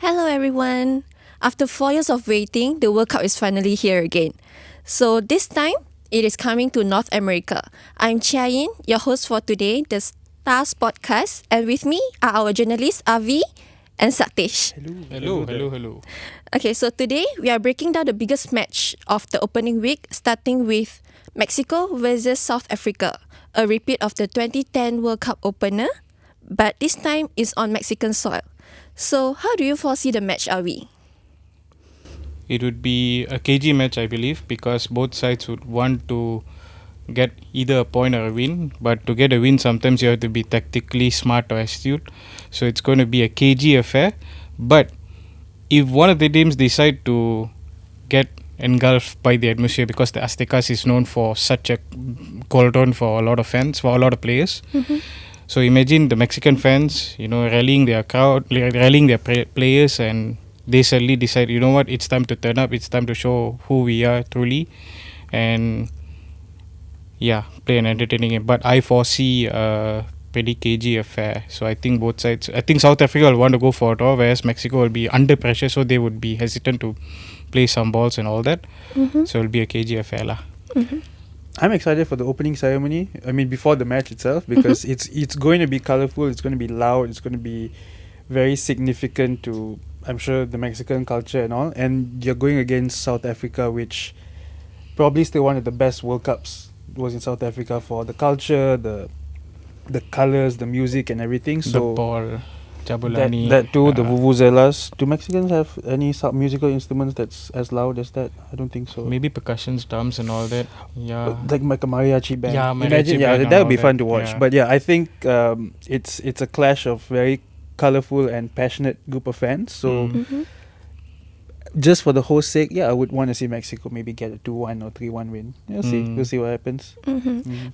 Hello, everyone. After 4 years of waiting, the World Cup is finally here again. So this time, it is coming to North America. I'm Chia Yin, your host for today, the Sportcast, and with me are our journalists Avi and Saktesh. Hello. Okay, so today we are breaking down the biggest match of the opening week, starting with Mexico versus South Africa, a repeat of the 2010 World Cup opener, but this time is on Mexican soil. So, how do you foresee the match, Avi? It would be a KG match, I believe, because both sides would want to get either a point or a win. But to get a win, sometimes you have to be tactically smart or astute. So it's going to be a KG affair. But if one of the teams decide to get engulfed by the atmosphere, because the Aztecas is known for such a cauldron for a lot of fans, for a lot of players. So imagine the Mexican fans, rallying their crowd, rallying their players, and they suddenly decide, you know what, it's time to turn up, it's time to show who we are truly, and play an entertaining game. But I foresee a pretty cagey affair. So I think both sides, I think South Africa will want to go for a draw, whereas Mexico will be under pressure, so they would be hesitant to play some balls and all that. So it'll be a cagey affair lah. I'm excited for the opening ceremony. I mean, before the match itself, because it's going to be colorful, it's going to be loud, it's going to be very significant to, I'm sure, the Mexican culture and all. And you're going against South Africa, which probably still one of the best World Cups was in South Africa for the culture, the colors, the music, and everything. So the ball, Jabulani. that too, the vuvuzelas. Do Mexicans have any musical instruments that's as loud as that? I don't think so. Maybe percussions, drums, and all that. Yeah. Like a mariachi band. Yeah, mariachi Imagine, band and that would all be that. fun to watch. Yeah. But yeah, I think it's a clash of very colorful and passionate group of fans. So just for the whole sake, I would want to see Mexico maybe get a 2-1 or 3-1 win. We'll see what happens.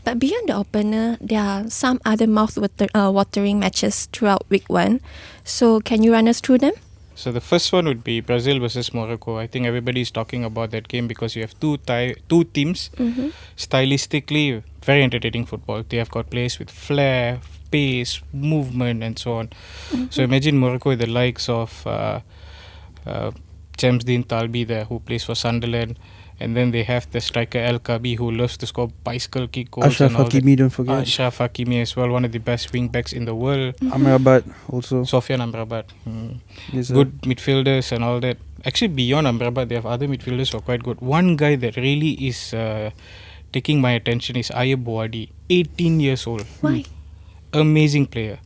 But beyond the opener, there are some other mouth-watering matches throughout week one. So, can you run us through them? So the first one would be Brazil versus Morocco. I think everybody is talking about that game because you have two teams, stylistically very entertaining football. They have got players with flair, pace, movement, and so on. So imagine Morocco with the likes of Jamsdeen Talbi there, who plays for Sunderland, and then they have the striker El Kabi, who loves to score bicycle kick goals. Ashraf and all that. Hakimi, don't forget. Ashraf Hakimi as well, one of the best wing backs in the world. Amrabat also. Sofian Amrabat. Is Good midfielders and all that. Actually, beyond Amrabat, they have other midfielders who are quite good. One guy that really is taking my attention is Ayub Boadi, 18 years old. Why? Amazing player.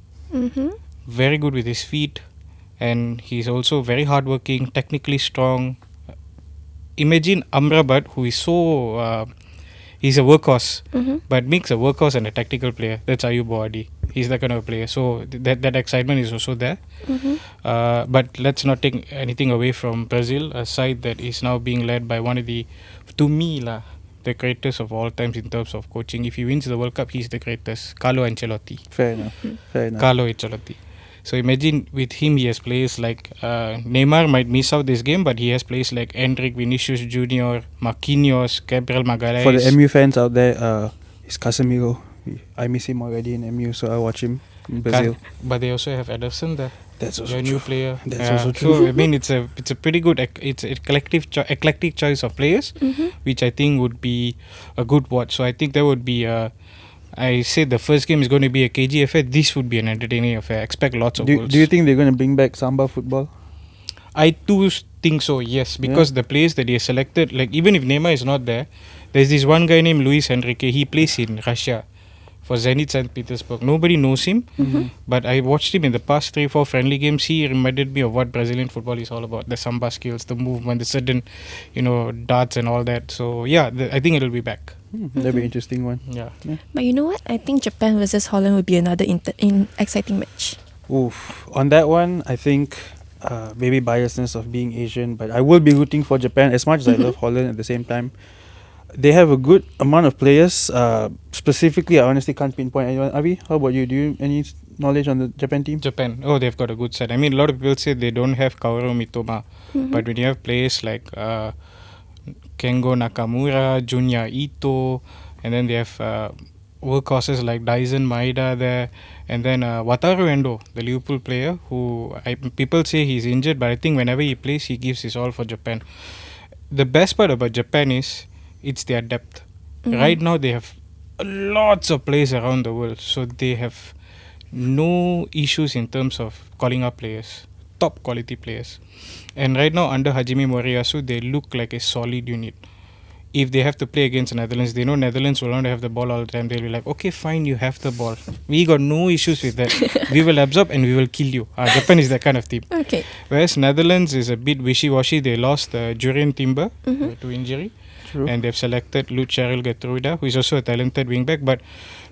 Very good with his feet, and he's also very hardworking, technically strong. Imagine Amrabat, who is so he's a workhorse, but mix a workhorse and a tactical player. That's Ayub Boadi. He's that kind of a player. So that excitement is also there. But let's not take anything away from Brazil, a side that is now being led by one of the, to me the greatest of all times in terms of coaching. If he wins the World Cup, he's the greatest. Carlo Ancelotti. Fair enough. Carlo Ancelotti. So imagine with him, he has players like Neymar might miss out this game, but he has players like Endrick, Vinicius Junior, Marquinhos, Gabriel Magalhaes. For the MU fans out there, it's Casemiro. I miss him already in MU, so I watch him in Brazil. But they also have Ederson there. That's also a true. new player. That's also true. So I mean, it's a pretty good it's a eclectic choice of players, which I think would be a good watch. So I think there would be I said the first game is going to be a KG affair. This would be an entertaining affair. Expect lots of goals. Do you think they're going to bring back Samba football? I too think so, yes. Because the players that he has selected, like even if Neymar is not there, there's this one guy named Luis Enrique. He plays in Russia for Zenit St. Petersburg. Nobody knows him, but I watched him in the past 3-4 friendly games. He reminded me of what Brazilian football is all about. The Samba skills, the movement, the sudden, darts and all that. So I think it'll be back. That'll be an interesting one. Yeah. But you know what? I think Japan versus Holland would be another exciting match. Oof. On that one, I think maybe biasness of being Asian, but I will be rooting for Japan as much as I love Holland at the same time. They have a good amount of players. Specifically, I honestly can't pinpoint anyone. Avi, how about you? Do you any knowledge on the Japan team? Japan, they've got a good side. I mean, a lot of people say they don't have Kaoru Mitoma, but when you have players like Kengo Nakamura, Junya Ito, and then they have workhorses like Dyson Maeda there, and then Wataru Endo, the Liverpool player, who people say he's injured, but I think whenever he plays, he gives his all for Japan. The best part about Japan is it's their depth. Right now, they have lots of players around the world, so they have no issues in terms of calling up players, top quality players. And right now, under Hajime Moriyasu, they look like a solid unit. If they have to play against Netherlands, they know Netherlands will not have the ball all the time. They'll be like, okay, fine, you have the ball. We got no issues with that. We will absorb and we will kill you. Japan is that kind of team. Okay. Whereas Netherlands is a bit wishy-washy. They lost Jurien Timber to injury. True. And they've selected Lud Cheryl Gertruida, who is also a talented wingback. But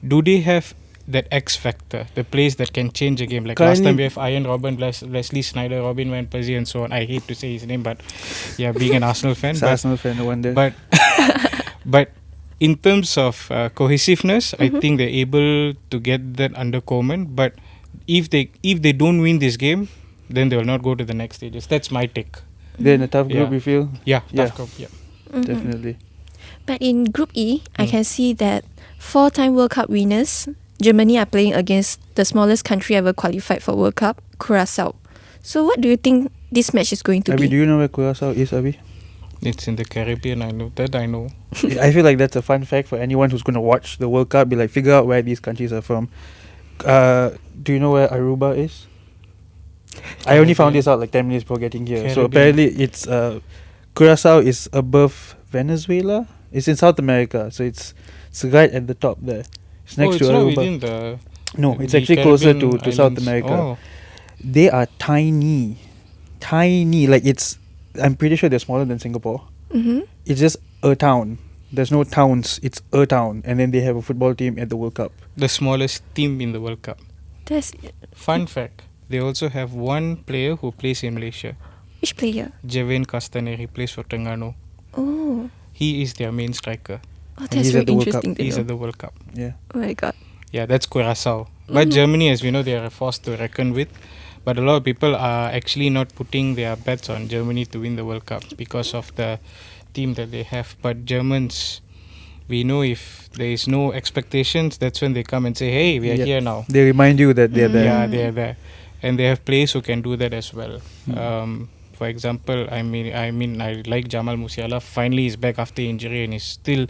do they have that X factor, the players that can change a game? Like last time we have Ian Robben, Wesley Sneijder, Robin Van Persie and so on. I hate to say his name, but yeah, being an Arsenal fan. Arsenal fan, no wonder. But in terms of cohesiveness, I think they're able to get that under Koeman. But if they don't win this game, then they will not go to the next stages. That's my take. They're in a tough group, you feel? Yeah, tough group. Yeah. Definitely. But in Group E, I can see that 4-time World Cup winners, Germany, are playing against the smallest country ever qualified for World Cup, Curacao. So what do you think this match is going to Abi, be? do you know where Curacao is, Abi? It's in the Caribbean, I know. That I know. I feel like that's a fun fact for anyone who's going to watch the World Cup, be like, figure out where these countries are from. Do you know where Aruba is? I only found this out like 10 minutes before getting here. So apparently it's Curacao is above Venezuela. It's in South America, so it's right at the top there. It's next to not Aruba. within the... No, it's the actually closer Caribbean to South islands. America. Oh. They are tiny. Like I'm pretty sure they're smaller than Singapore. It's just a town. There's no towns. It's a town, and then they have a football team at the World Cup. The smallest team in the World Cup. That's Fun fact, they also have one player who plays in Malaysia. which player? Javin Castaner, he plays for Terengganu. Oh, He is their main striker. that's he's very at the World Cup. interesting to He's know. at the World Cup. Yeah. Oh my god. Yeah, that's Curacao. But Germany, as we know, they are a force to reckon with. But a lot of people are actually not putting their bets on Germany to win the World Cup because of the team that they have. But Germans, we know if there is no expectations, that's when they come and say, hey, we are here now. They remind you that they're there. Yeah, they are there. And they have players who can do that as well. For example, I like Jamal Musiala. Finally, he's back after injury and he's still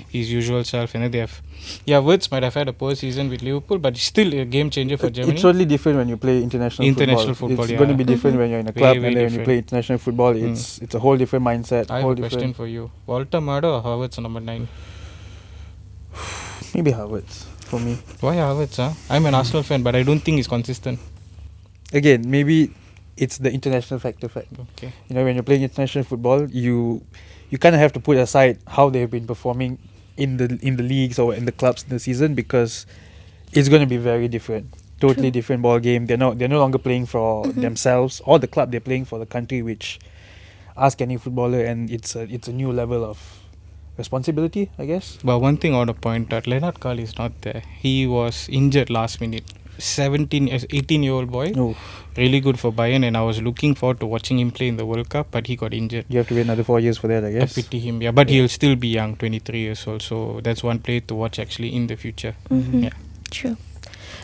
his usual self. And then they have, Wirtz might have had a poor season with Liverpool, but he's still a game changer for Germany. It's totally different when you play international football. It's going to be different when you're in a club, Very and then when you different. play international football, it's a whole different mindset. I have a question for you. Walter Mada or Havertz number 9? Maybe Havertz for me. Why Havertz? I'm an Arsenal fan, but I don't think he's consistent. Again, maybe it's the international factor. Okay. You know, when you're playing international football, you kind of have to put aside how they've been performing in the leagues or in the clubs in the season, because it's going to be very different. Totally different ball game. They're no longer playing for themselves or the club. They're playing for the country, which ask any footballer, and it's a new level of responsibility, I guess. But one thing I want to point out, Leonard Carl is not there. He was injured last minute. 18-year-old boy. Oh, Really good for Bayern, and I was looking forward to watching him play in the World Cup, but he got injured. you have to wait another 4 years for that, I I guess. pity him. Yeah, but he'll still be young, 23 years old. So that's one player to watch actually in the future. Yeah. True.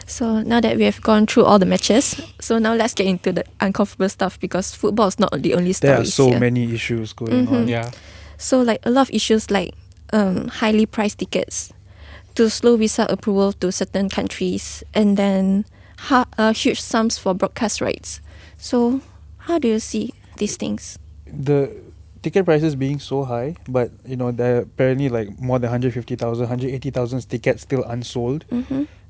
So now that we have gone through all the matches, so now let's get into the uncomfortable stuff, because football is not the only story. There are so here. many issues going on. Yeah. So like a lot of issues like highly priced tickets, to slow visa approval to certain countries, and then huge sums for broadcast rights. So how do you see these things? The ticket prices being so high, but you know, there are apparently like more than 150,000, 180,000 tickets still unsold.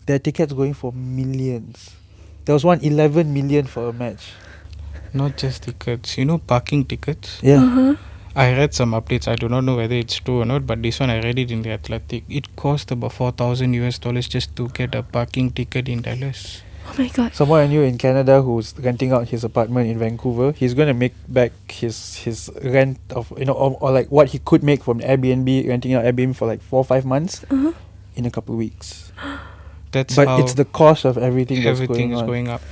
There are tickets going for millions. There was one 11 million for a match. Not just tickets, parking tickets. Yeah. I read some updates. I do not know whether it's true or not, but this one I read it in the Athletic. It cost about $4,000 just to get a parking ticket in Dallas. Oh my god. Someone I knew in Canada who's renting out his apartment in Vancouver, he's going to make back his rent of, or like what he could make from Airbnb, renting out Airbnb for like 4 or 5 months in a couple of weeks. That's But how it's the cost of everything that's everything going is on. going up.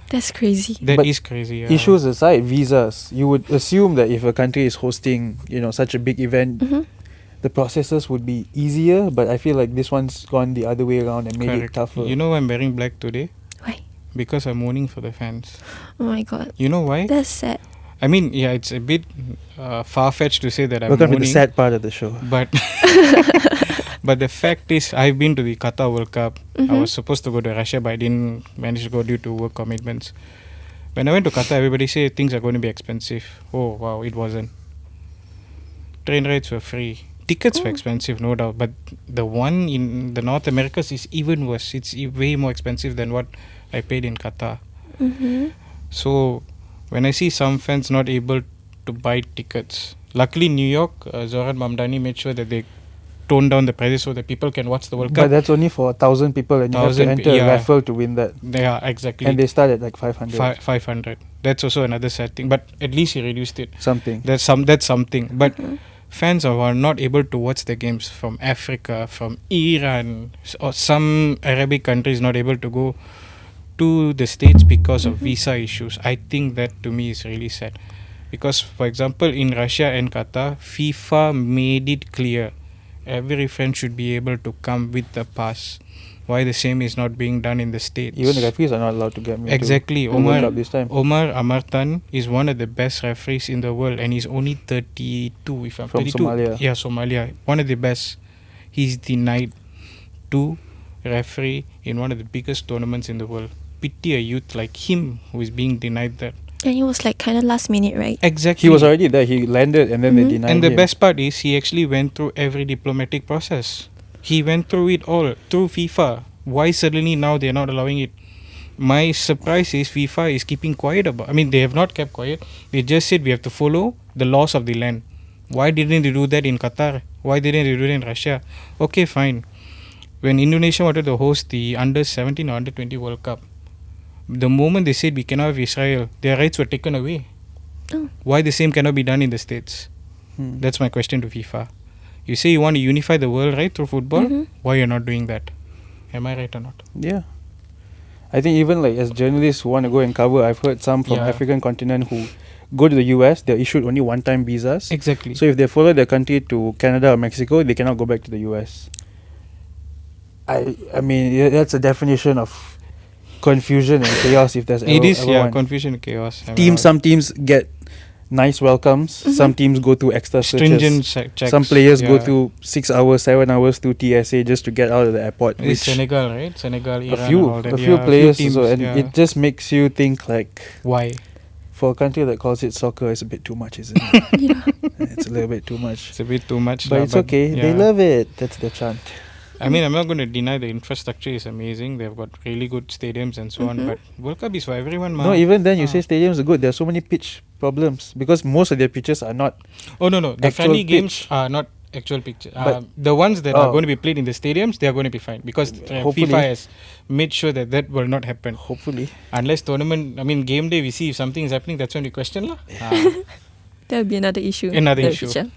That's crazy. That But is crazy. Yeah. Issues aside, visas. You would assume that if a country is hosting, such a big event, the processes would be easier, but I feel like this one's gone the other way around and made it Correct. tougher. You know why I'm wearing black today? Why? Because I'm mourning for the fans. Oh my god. You know why? That's sad. I mean, yeah, it's a bit far-fetched to say that I'm Welcome to the mourning. sad part of the show. But but the fact is, I've been to the Qatar World Cup. I was supposed to go to Russia, but I didn't manage to go due to work commitments. When I went to Qatar, everybody said things are going to be expensive. Oh wow, it wasn't. Train rides were free. Tickets were expensive, no doubt. But the one in the North Americas is even worse. It's way more expensive than what I paid in Qatar. So when I see some fans not able to buy tickets, luckily New York, Zoran Mamdani made sure that they toned down the prices so that people can watch the World But Cup. that's only for 1,000 people, and you have to 1,000 enter a yeah. raffle to win that. Yeah, exactly. And they start at like 500 500. That's also another sad thing. But at least he reduced it. something. That's something. But fans are not able to watch the games from Africa, from Iran, or some Arabic countries not able to go to the States because of visa issues. I think that to me is really sad. Because, for example, in Russia and Qatar, FIFA made it clear every fan should be able to come with the pass. Why the same is not being done in the States? Even the referees are not allowed to get me. Exactly. To the World Omar Cup this time. Amartan is one of the best referees in the world, and he's only 32. If I'm From 32, Somalia. Yeah, Somalia. One of the best. He's denied to referee in one of the biggest tournaments in the world. Pity a youth like him who is being denied that. And it was like kind of last minute, right? Exactly. He was already there. He landed and then they denied And the him. best part is he actually went through every diplomatic process. He went through it all through FIFA. Why suddenly now they're not allowing it? My surprise is FIFA is keeping quiet about. I mean, they have not kept quiet. They just said we have to follow the laws of the land. Why didn't they do that in Qatar? Why didn't they do it in Russia? Okay, fine. When Indonesia wanted to host the under 17 or under 20 World Cup, the moment they said we cannot have Israel, their rights were taken away. Oh. Why the same cannot be done in the States? That's my question to FIFA. You say you want to unify the world, right, through football? Why you're not doing that? Am I right or not? Yeah. I think even like as journalists who want to go and cover, I've heard some from Yeah. African continent who go to the US, they're issued only one-time visas. Exactly. So if they follow their country to Canada or Mexico, they cannot go back to the US. I mean, that's a definition of confusion and chaos if there's it is, ever yeah, one. confusion and chaos. Am I Teams, right? some teams get nice welcomes. Some teams go through extra Stringent searches. checks. Some players go yeah. through 6 hours, 7 hours through TSA just to get out of the airport. It's Which Senegal, right? Senegal, Iran, a few, and all that. a few yeah, players, teams, also, and yeah. it just makes you think like, Why? for a country that calls it soccer, it's a bit too much, isn't it? Yeah. It's a little bit too much. It's a bit too much. But lah, it's okay. They yeah. love it. That's the chant. I mean, I'm not going to deny the infrastructure is amazing. They've got really good stadiums and so on. But World Cup is for everyone, ma. No, even then you say stadiums are good. There are so many pitch problems because most of their pitches are not. Oh no, the actual friendly games pitch. are not actual pitch. But- The ones that Oh. are going to be played in the stadiums, they are going to be fine because Hopefully. FIFA has made sure that that will not happen. Hopefully. Unless tournament, I mean, game day, we see if something is happening, that's when we question lah. That would be another issue. Another in the issue. future.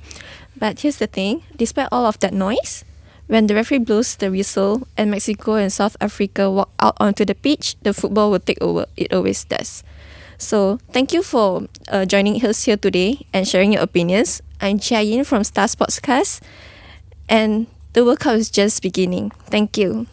But here's the thing, despite all of that noise, when the referee blows the whistle and Mexico and South Africa walk out onto the pitch, the football will take over. It always does. So thank you for joining us here today and sharing your opinions. I'm Chia Yin from Sportcast, and the World Cup is just beginning. Thank you.